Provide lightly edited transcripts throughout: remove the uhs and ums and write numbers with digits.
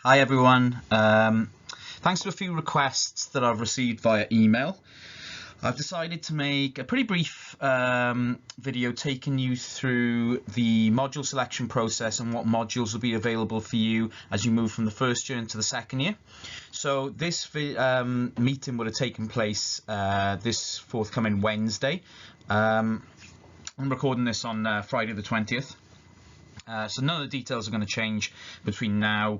Hi everyone. Thanks to a few requests that I've received via email, I've decided to make a pretty brief video taking you through the module selection process and what modules will be available for you as you move from the first year into the second year. So this meeting would have taken place this forthcoming Wednesday. I'm recording this on Friday the 20th. So none of the details are going to change between now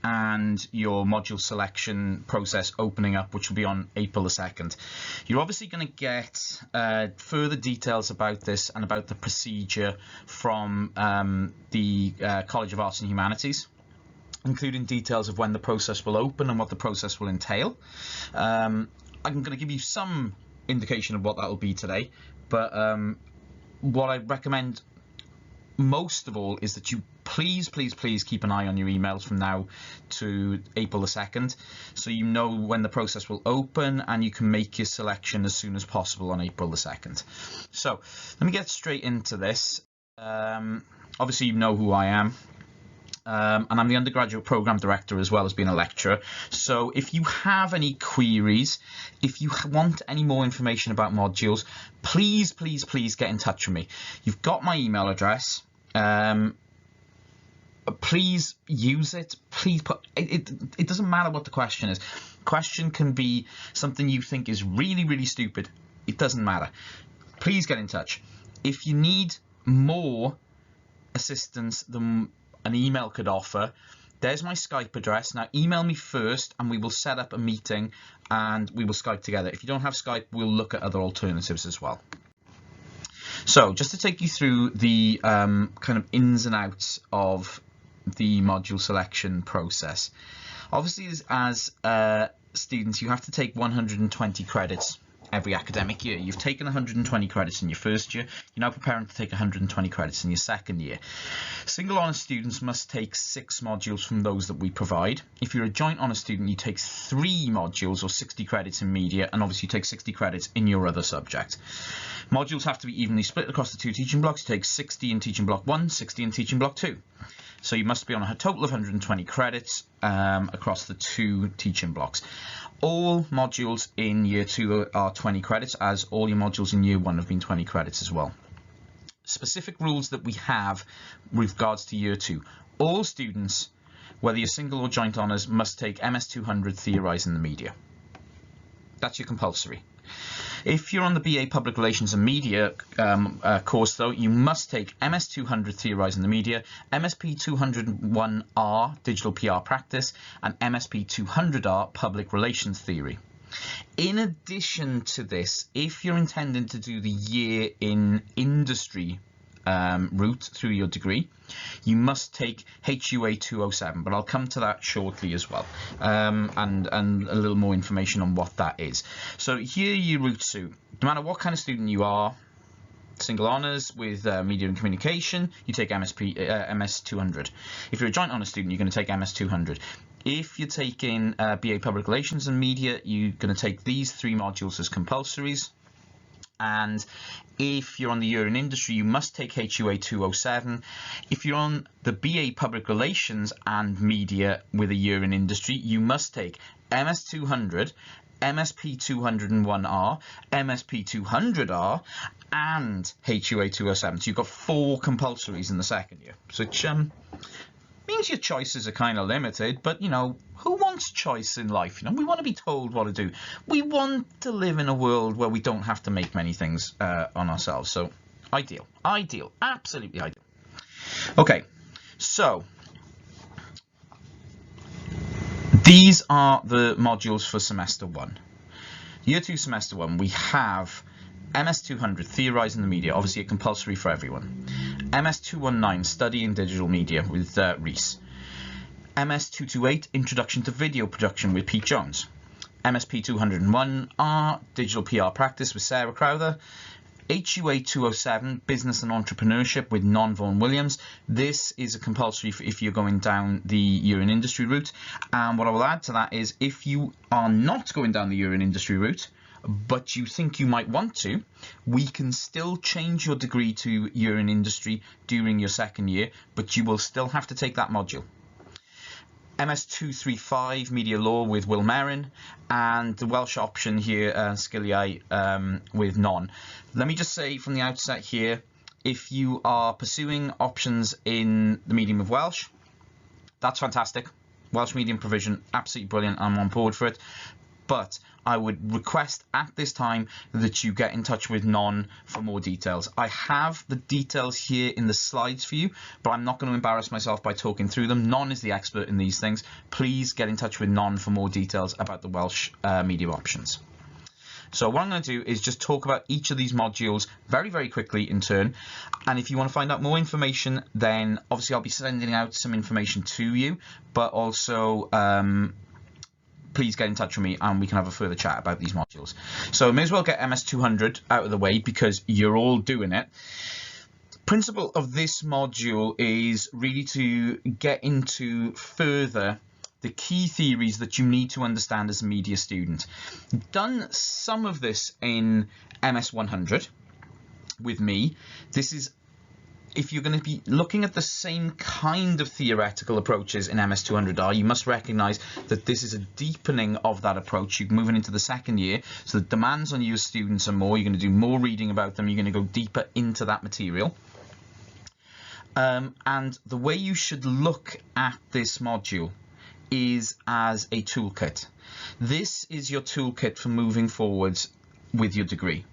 and your module selection process opening up, which will be on April the 2nd. You're obviously going to get further details about this and about the procedure from the College of Arts and Humanities, including details of when the process will open and what the process will entail. I'm going to give you some indication of what that will be today, but what I recommend most of all is that you please keep an eye on your emails from now to April the 2nd, so you know when the process will open and you can make your selection as soon as possible on April the 2nd. So let me get straight into this. Obviously you know who I am. And I'm the undergraduate program director as well as being a lecturer. So if you have any queries, if you want any more information about modules, please get in touch with me. You've got my email address. Please use it. Please put it doesn't matter what the question is. Question can be something you think is really stupid. It doesn't matter. Please get in touch. If you need more assistance than an email could offer, there's my Skype address. Now email me first and we will set up a meeting and we will Skype together. If you don't have Skype, we'll look at other alternatives as well. So just to take you through the kind of ins and outs of the module selection process. Obviously as students you have to take 120 credits every academic year. You've taken 120 credits in your first year, you're now preparing to take 120 credits in your second year. Single honours students must take 6 modules from those that we provide. If you're a joint honours student, you take 3 modules or 60 credits in media, and obviously you take 60 credits in your other subject. Modules have to be evenly split across the 2 teaching blocks. You take 60 in teaching block 1, 60 in teaching block 2. So you must be on a total of 120 credits across the 2 teaching blocks. All modules in year 2 are 20 credits, as all your modules in year 1 have been 20 credits as well. Specific rules that we have with regards to year 2. All students, whether you're single or joint honours, must take MS200 Theorising the Media. That's your compulsory. If you're on the BA Public Relations and Media course, though, you must take MS200 Theorising the Media, MSP 201R Digital PR Practice, and MSP 200R Public Relations Theory. In addition to this, if you're intending to do the year in industry route through your degree, you must take HUA 207, but I'll come to that shortly as well, and a little more information on what that is. So here your route suit. No matter what kind of student you are, single honours with media and communication, you take MS200. If you're a joint honours student, you're going to take MS200. If you're taking BA Public Relations and Media, you're going to take these 3 modules as compulsories. And if you're on the year in industry, you must take HUA 207. If you're on the BA Public Relations and Media with a year in industry, you must take MS200, MSP 201R, MSP 200R, and HUA 207. So you've got 4 compulsories in the second year, which means your choices are kind of limited, but you know, who wants choice in life? You know, we want to be told what to do. We want to live in a world where we don't have to make many things on ourselves. So ideal, absolutely ideal. Okay, so these are the modules for semester 1. Year 2 semester 1, we have MS200 Theorising the Media, obviously a compulsory for everyone. MS219 Studying Digital Media with Reese. MS228 Introduction to Video Production with Pete Jones. MSP 201R Digital PR Practice with Sarah Crowther. HUA 207 Business and Entrepreneurship with Non Vaughan Williams. This is a compulsory if you're going down the year in industry route. And what I will add to that is, if you are not going down the year in industry route, but you think you might want to, we can still change your degree to year in industry during your second year, but you will still have to take that module. MS235 Media Law with Will Merrin, and the Welsh option here, Sgiliau, with Non. Let me just say from the outset here, if you are pursuing options in the medium of Welsh, that's fantastic. Welsh medium provision, absolutely brilliant. I'm on board for it. But I would request at this time that you get in touch with Non for more details. I have the details here in the slides for you, but I'm not going to embarrass myself by talking through them. Non is the expert in these things. Please get in touch with Non for more details about the Welsh medium options. So what I'm going to do is just talk about each of these modules very, very quickly in turn. And if you want to find out more information, then obviously I'll be sending out some information to you, but also please get in touch with me and we can have a further chat about these modules. So I may as well get MS200 out of the way because you're all doing it. Principle of this module is really to get into further the key theories that you need to understand as a media student. Done some of this in MS100 with me. This is if you're going to be looking at the same kind of theoretical approaches in MS200R, you must recognize that this is a deepening of that approach. You're moving into the second year, so the demands on you as students are more. You're going to do more reading about them. You're going to go deeper into that material. And the way you should look at this module is as a toolkit. This is your toolkit for moving forwards with your degree.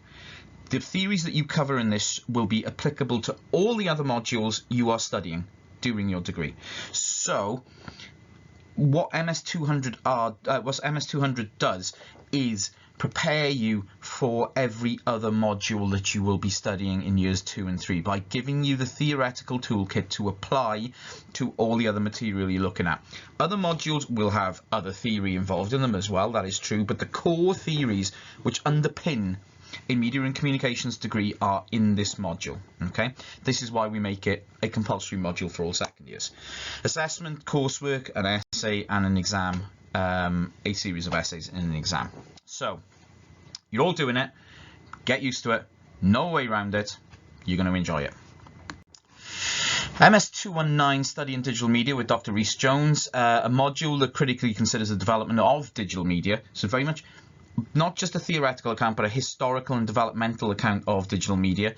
The theories that you cover in this will be applicable to all the other modules you are studying during your degree. So what MS200 does is prepare you for every other module that you will be studying in years 2 and 3 by giving you the theoretical toolkit to apply to all the other material you're looking at. Other modules will have other theory involved in them as well, that is true, but the core theories which underpin a media and communications degree are in this module. Okay, this is why we make it a compulsory module for all second years. Assessment, coursework, an essay and an exam, a series of essays and an exam. So you're all doing it, get used to it, no way around it, you're going to enjoy it. MS219 Study in Digital Media with Dr. Rhys Jones, a module that critically considers the development of digital media, so very much not just a theoretical account, but a historical and developmental account of digital media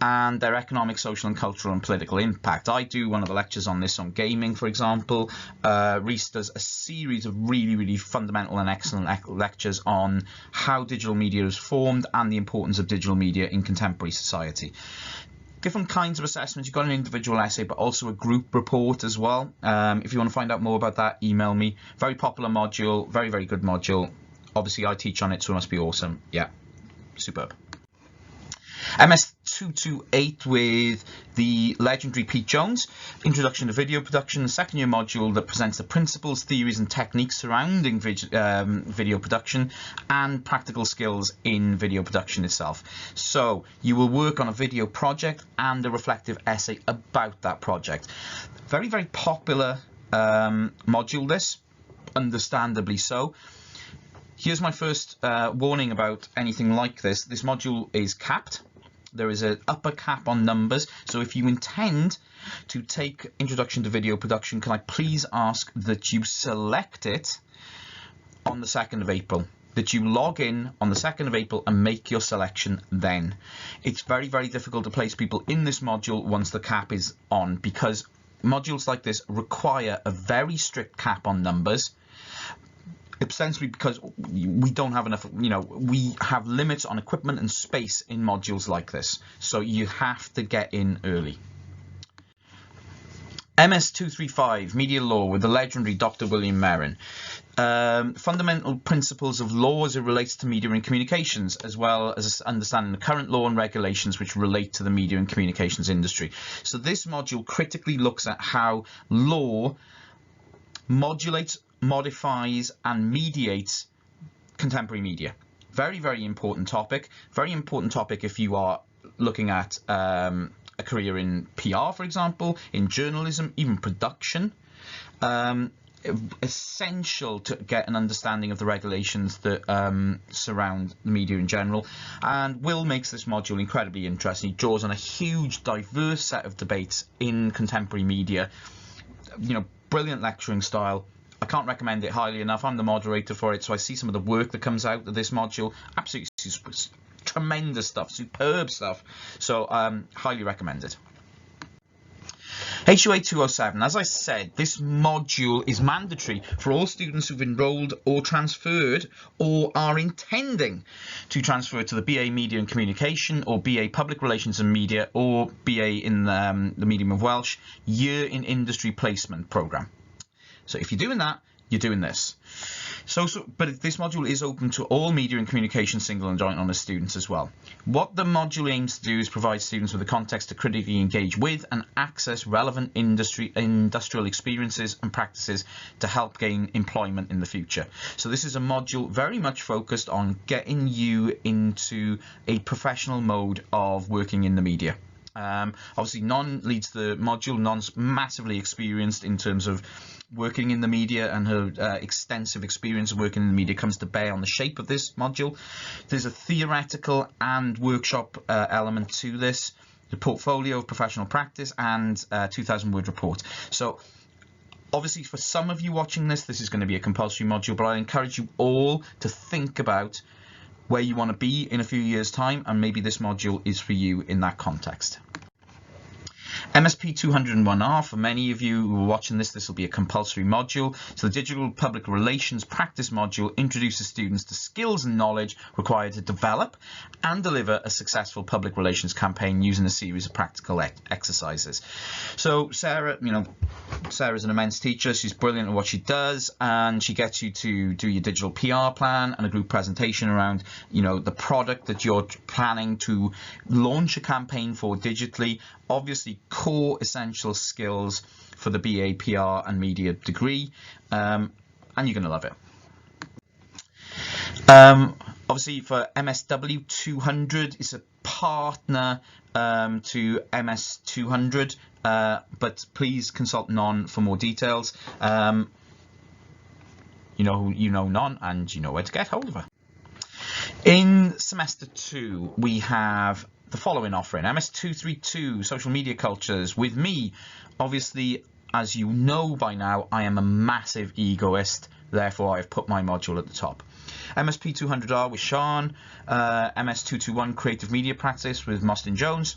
and their economic, social and cultural and political impact. I do one of the lectures on this on gaming, for example. Rhys does a series of really, really fundamental and excellent lectures on how digital media is formed and the importance of digital media in contemporary society. Different kinds of assessments. You've got an individual essay, but also a group report as well. If you want to find out more about that, email me. Very popular module, very, very good module. Obviously, I teach on it, so it must be awesome. Yeah, superb. MS228 with the legendary Pete Jones, Introduction to Video Production, the second year module that presents the principles, theories and techniques surrounding video production and practical skills in video production itself. So you will work on a video project and a reflective essay about that project. Very, very popular module this, understandably so. Here's my first warning about anything like this. This module is capped. There is an upper cap on numbers. So if you intend to take Introduction to Video Production, can I please ask that you select it on the 2nd of April? That you log in on the 2nd of April and make your selection then. It's very, very difficult to place people in this module once the cap is on, because modules like this require a very strict cap on numbers. Essentially because we don't have enough, we have limits on equipment and space in modules like this. So you have to get in early. MS235 Media Law with the legendary Dr. William Merrin. Fundamental principles of law as it relates to media and communications, as well as understanding the current law and regulations which relate to the media and communications industry. So this module critically looks at how law modulates, modifies and mediates contemporary media. Very, very important topic. Very important topic if you are looking at a career in PR, for example, in journalism, even production. Essential to get an understanding of the regulations that surround the media in general. And Will makes this module incredibly interesting. He draws on a huge, diverse set of debates in contemporary media. Brilliant lecturing style. can't recommend it highly enough. I'm the moderator for it, so I see some of the work that comes out of this module. Absolutely tremendous stuff, superb stuff. So highly recommend it. HUA 207, as I said, this module is mandatory for all students who've enrolled or transferred or are intending to transfer to the BA Media and Communication or BA Public Relations and Media or BA in the Medium of Welsh Year in Industry Placement Programme. So if you're doing that, you're doing this. But this module is open to all media and communication single and joint honours students as well. What the module aims to do is provide students with the context to critically engage with and access relevant industrial experiences and practices to help gain employment in the future. So this is a module very much focused on getting you into a professional mode of working in the media. Obviously, Non leads the module. Non's massively experienced in terms of working in the media, and her extensive experience of working in the media comes to bear on the shape of this module. There's a theoretical and workshop element to this, the portfolio of professional practice, and 2,000-word report. So obviously, for some of you watching this, this is going to be a compulsory module, but I encourage you all to think about where you want to be in a few years' time, and maybe this module is for you in that context. MSP 201R, for many of you who are watching this, this will be a compulsory module. So the Digital Public Relations Practice module introduces students to skills and knowledge required to develop and deliver a successful public relations campaign using a series of practical exercises. So Sarah, Sarah's an immense teacher. She's brilliant at what she does, and she gets you to do your digital PR plan and a group presentation around, the product that you're planning to launch a campaign for digitally. Obviously, core essential skills for the BA PR and media degree, and you're going to love it. Obviously, for MSW 200, it's a partner to MS 200, but please consult Non for more details. You know Non, and you know where to get hold of her. In semester 2, we have the following offering: MS 232, Social Media Cultures, with me. Obviously, as you know by now, I am a massive egoist, therefore I've put my module at the top. MSP 200R with Sean, MS 221, Creative Media Practice with Mostyn Jones,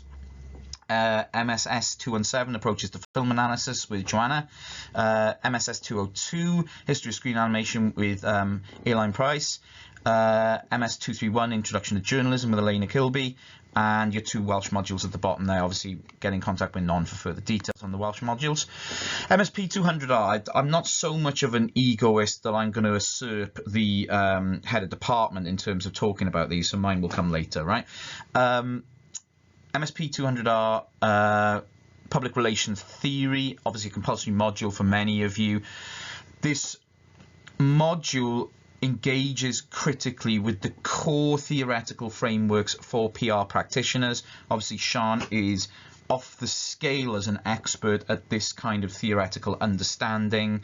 MSS 217, Approaches to Film Analysis with Joanna, MSS 202, History of Screen Animation with Airline Price, MS 231, Introduction to Journalism with Elena Kilby, and your 2 Welsh modules at the bottom there. Obviously, get in contact with Non for further details on the Welsh modules. MSP 200R, I'm not so much of an egoist that I'm going to usurp the head of department in terms of talking about these, so mine will come later, right? MSP 200R, Public Relations Theory, obviously a compulsory module for many of you. This module engages critically with the core theoretical frameworks for PR practitioners. Obviously, Sean is off the scale as an expert at this kind of theoretical understanding.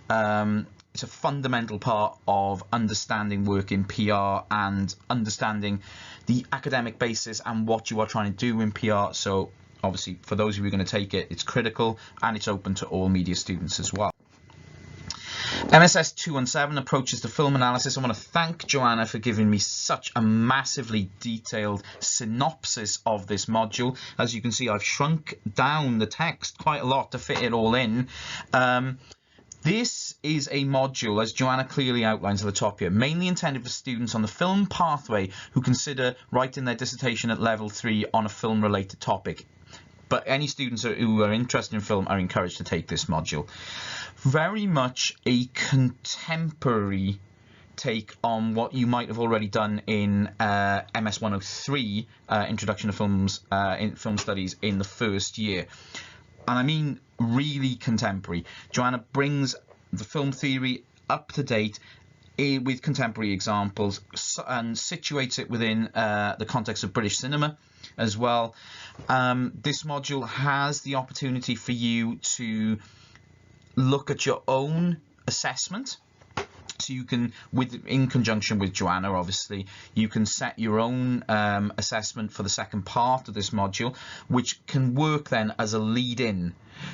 It's a fundamental part of understanding work in PR and understanding the academic basis and what you are trying to do in PR. So obviously, for those of you who are going to take it, it's critical, and it's open to all media students as well. MSS 217, Approaches to Film Analysis. I want to thank Joanna for giving me such a massively detailed synopsis of this module. As you can see, I've shrunk down the text quite a lot to fit it all in. This is a module, as Joanna clearly outlines at the top here, mainly intended for students on the film pathway who consider writing their dissertation at level 3 on a film-related topic. But any students who are interested in film are encouraged to take this module. Very much a contemporary take on what you might have already done in MS 103, Introduction to Films in Film Studies, in the first year. And I mean really contemporary. Joanna brings the film theory up to date with contemporary examples and situates it within the context of British cinema as well. This module has the opportunity for you to look at your own assessment So you can, in conjunction with Joanna, obviously, you can set your own assessment for the second part of this module, which can work then as a lead-in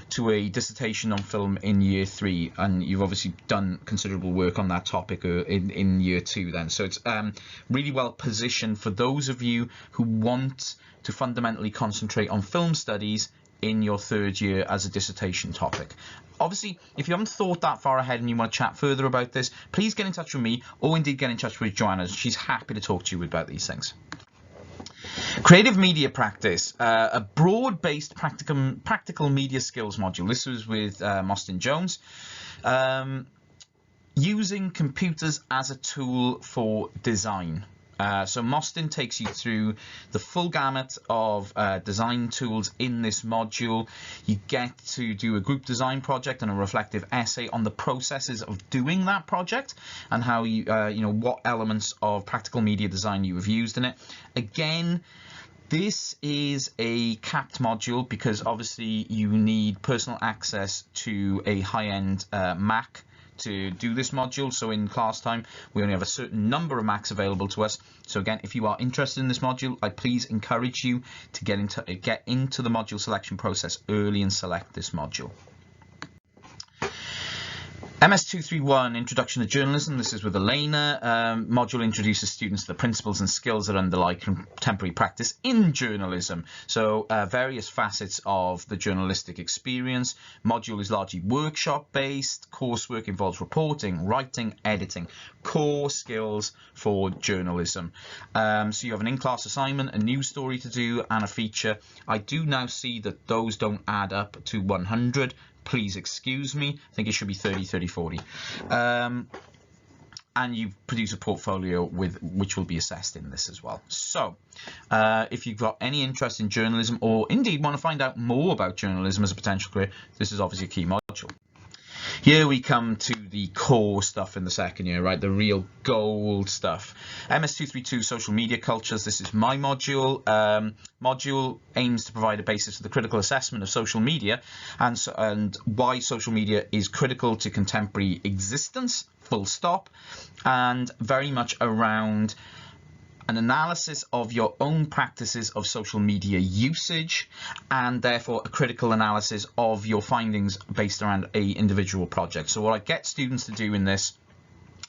to a dissertation on film in year 3, and you've obviously done considerable work on that topic in year 2 then. So it's really well positioned for those of you who want to fundamentally concentrate on film studies in your 3rd year as a dissertation topic. Obviously, if you haven't thought that far ahead and you want to chat further about this, please get in touch with me, or indeed get in touch with Joanna. She's happy to talk to you about these things. Creative media practice, a broad-based practical media skills module. This was with Mostyn Jones. Using computers as a tool for design. So Mostyn takes you through the full gamut of design tools in this module. You get to do a group design project and a reflective essay on the processes of doing that project and how you know, what elements of practical media design you have used in it. Again, this is a capped module because obviously you need personal access to a high-end Mac to do this module. So in class time we only have a certain number of Macs available to us. So again, if you are interested in this module, I please encourage you to get into the module selection process early and select this module. MS231, Introduction to Journalism. This is with Elena. Module introduces students to the principles and skills that underlie contemporary practice in journalism. So various facets of the journalistic experience. Module is largely workshop based. Coursework involves reporting, writing, editing. Core skills for journalism. So you have an in-class assignment, a news story to do, and a feature. I do now see that those don't add up to 100. Please excuse me. I think it should be 30, 30, 40. And you produce a portfolio which will be assessed in this as well. So if you've got any interest in journalism, or indeed want to find out more about journalism as a potential career, this is obviously a key module. Here we come to the core stuff in the second year, right? The real gold stuff. MS232, Social Media Cultures. This is my module. Module aims to provide a basis for the critical assessment of social media and why social media is critical to contemporary existence, full stop, and very much around an analysis of your own practices of social media usage, and therefore a critical analysis of your findings based around a individual project. So what I get students to do in this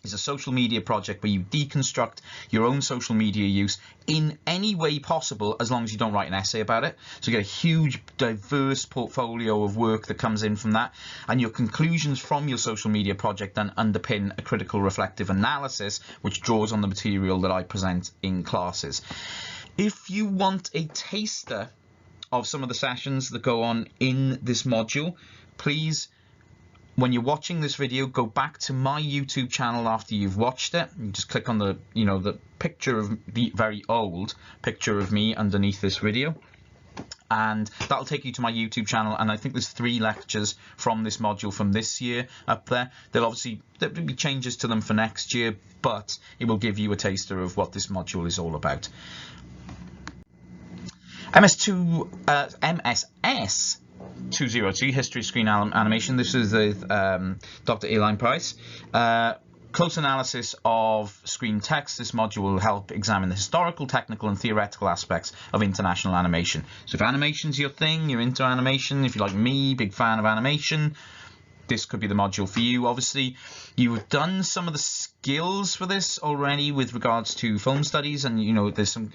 is a social media project where you deconstruct your own social media use in any way possible, as long as you don't write an essay about it. So you get a huge diverse portfolio of work that comes in from that, and your conclusions from your social media project then underpin a critical reflective analysis which draws on the material that I present in classes. If you want a taster of some of the sessions that go on in this module, please, when you're watching this video, go back to my YouTube channel after you've watched it. You just click on the, you know, the picture of the very old picture of me underneath this video, and that'll take you to my YouTube channel. And I think there's 3 lectures from this module from this year up there. There'll be changes to them for next year, but it will give you a taster of what this module is all about. MSS 202, History of Screen Animation. This is with Dr. Elaine Price. Close analysis of screen text. This module will help examine the historical, technical and theoretical aspects of international animation. So if animation's your thing, you're into animation, if you're like me, big fan of animation, this could be the module for you. Obviously, you've done some of the skills for this already with regards to film studies, and you know there's some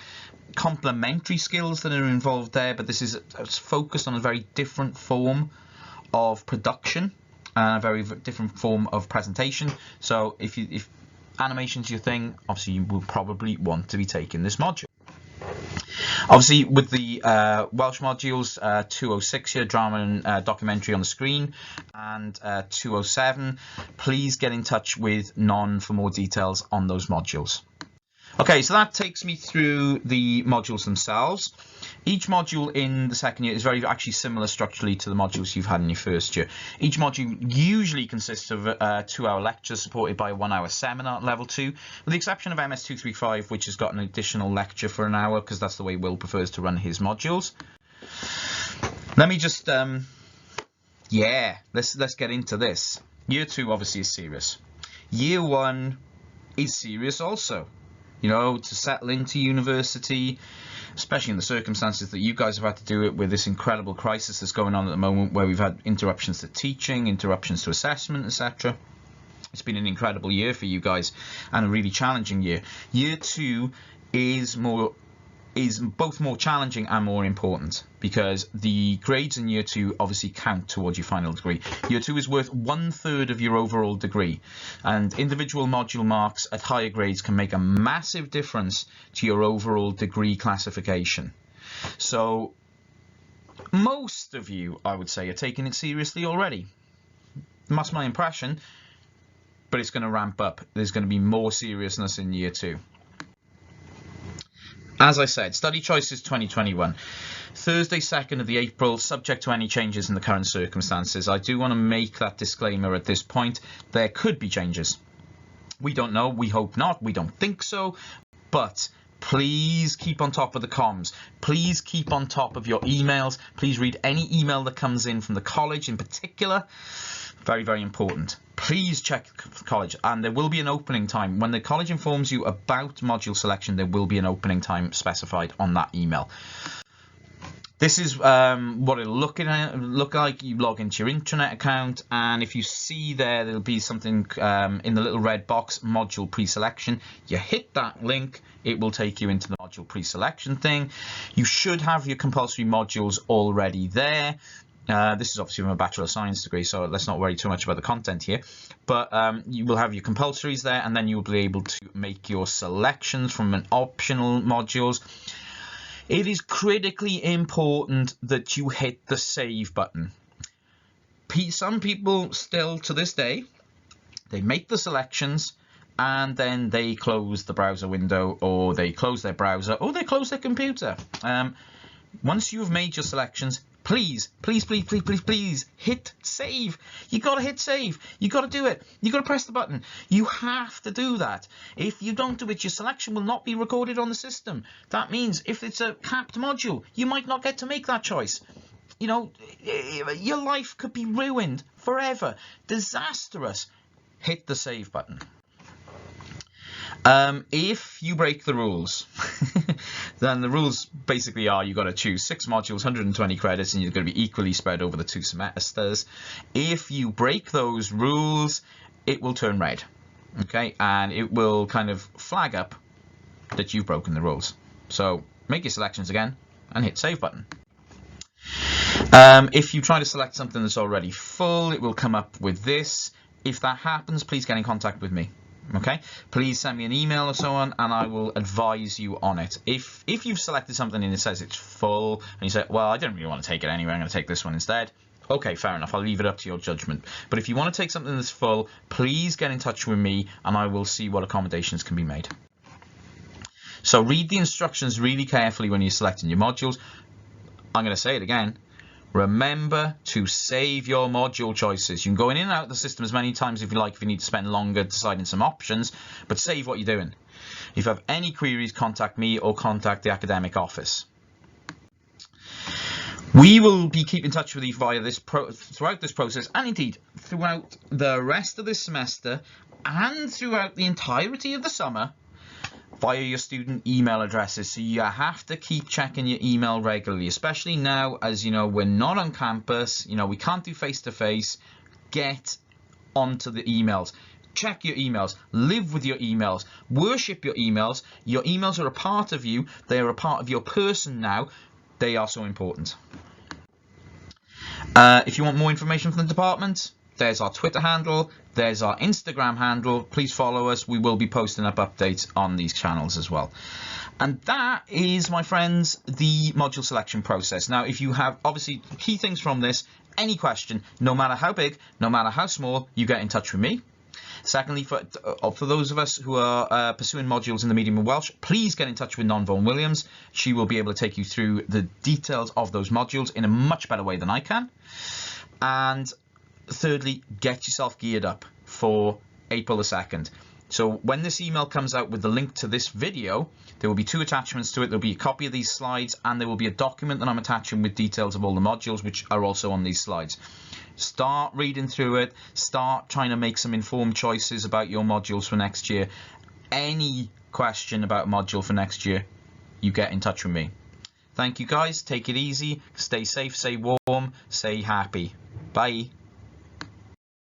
complementary skills that are involved there, but this is focused on a very different form of production and a very different form of presentation. So if animation's your thing, obviously you will probably want to be taking this module. Obviously, with the Welsh modules, 206 here, drama and documentary on the screen, and 207, please get in touch with Non for more details on those modules. Okay, so that takes me through the modules themselves. Each module in the second year is very actually similar structurally to the modules you've had in your first year. Each module usually consists of 2-hour lectures supported by a 1-hour seminar at level 2, with the exception of MS235, which has got an additional lecture for an hour because that's the way Will prefers to run his modules. Let me just, let's get into this. Year 2 obviously is serious. Year 1 is serious also. You know, to settle into university, especially in the circumstances that you guys have had to do it with this incredible crisis that's going on at the moment, where we've had interruptions to teaching, interruptions to assessment, etc. It's been an incredible year for you guys and a really challenging year. Year 2 is both more challenging and more important, because the grades in year 2 obviously count towards your final degree. Year 2 is worth 1/3 of your overall degree, and individual module marks at higher grades can make a massive difference to your overall degree classification. So most of you, I would say, are taking it seriously already. That's my impression, but it's going to ramp up. There's going to be more seriousness in year 2. As I said, study choices 2021. Thursday, 2nd of April, subject to any changes in the current circumstances. I do want to make that disclaimer at this point. There could be changes. We don't know. We hope not. We don't think so. But please keep on top of the comms. Please keep on top of your emails. Please read any email that comes in from the college in particular. Very, very important. Please check the college, and there will be an opening time. When the college informs you about module selection, there will be an opening time specified on that email. This is what it'll look like. You log into your intranet account, and if you see there'll be something in the little red box, module pre-selection. You hit that link, it will take you into the module pre-selection thing. You should have your compulsory modules already there. This is obviously from a Bachelor of Science degree, so let's not worry too much about the content here. But you will have your compulsories there, and then you'll be able to make your selections from an optional modules. It is critically important that you hit the save button. Some people still, to this day, they make the selections and then they close the browser window, or they close their browser, or they close their computer. Once you've made your selections, please hit save. You got to hit save. You got to do it. You got to press the button. You have to do that. If you don't do it, your selection will not be recorded on the system. That means if it's a capped module, you might not get to make that choice. You know, your life could be ruined forever. Disastrous. Hit the save button. If you break the rules, then the rules basically are you've got to choose 6 modules, 120 credits, and you're going to be equally spread over the 2 semesters. If you break those rules, it will turn red, okay, and it will kind of flag up that you've broken the rules. So make your selections again and hit save button. If you try to select something that's already full, it will come up with this. If that happens, please get in contact with me. Okay, please send me an email or so on, and I will advise you on it. If you've selected something and it says it's full, and you say, well, I don't really want to take it anyway, I'm going to take this one instead. Okay, fair enough. I'll leave it up to your judgment. But if you want to take something that's full, please get in touch with me, and I will see what accommodations can be made. So read the instructions really carefully when you're selecting your modules. I'm going to say it again. Remember to save your module choices. You can go in and out of the system as many times if you like, if you need to spend longer deciding some options, but save what you're doing. If you have any queries, contact me or contact the academic office. We will be keeping in touch with you via throughout this process, and indeed throughout the rest of this semester and throughout the entirety of the summer, via your student email addresses. So you have to keep checking your email regularly, especially now, as you know, we're not on campus, you know, we can't do face-to-face. Get onto the emails. Check your emails, live with your emails, worship your emails. Your emails are a part of you. They are a part of your person now. They are so important. If you want more information from the department, there's our Twitter handle, there's our Instagram handle. Please follow us. We will be posting up updates on these channels as well. And that is, my friends, the module selection process. Now, if you have, obviously, key things from this, any question, no matter how big, no matter how small, you get in touch with me. Secondly, for those of us who are pursuing modules in the medium of Welsh, please get in touch with Non Vaughan Williams. She will be able to take you through the details of those modules in a much better way than I can. And thirdly, get yourself geared up for April the 2nd. So when this email comes out with the link to this video, there will be 2 attachments to it. There'll be a copy of these slides, and there will be a document that I'm attaching with details of all the modules, which are also on these slides. Start reading through it. Start trying to make some informed choices about your modules for next year. Any question about a module for next year, you get in touch with me. Thank you guys. Take it easy. Stay safe, stay warm, stay happy. Bye.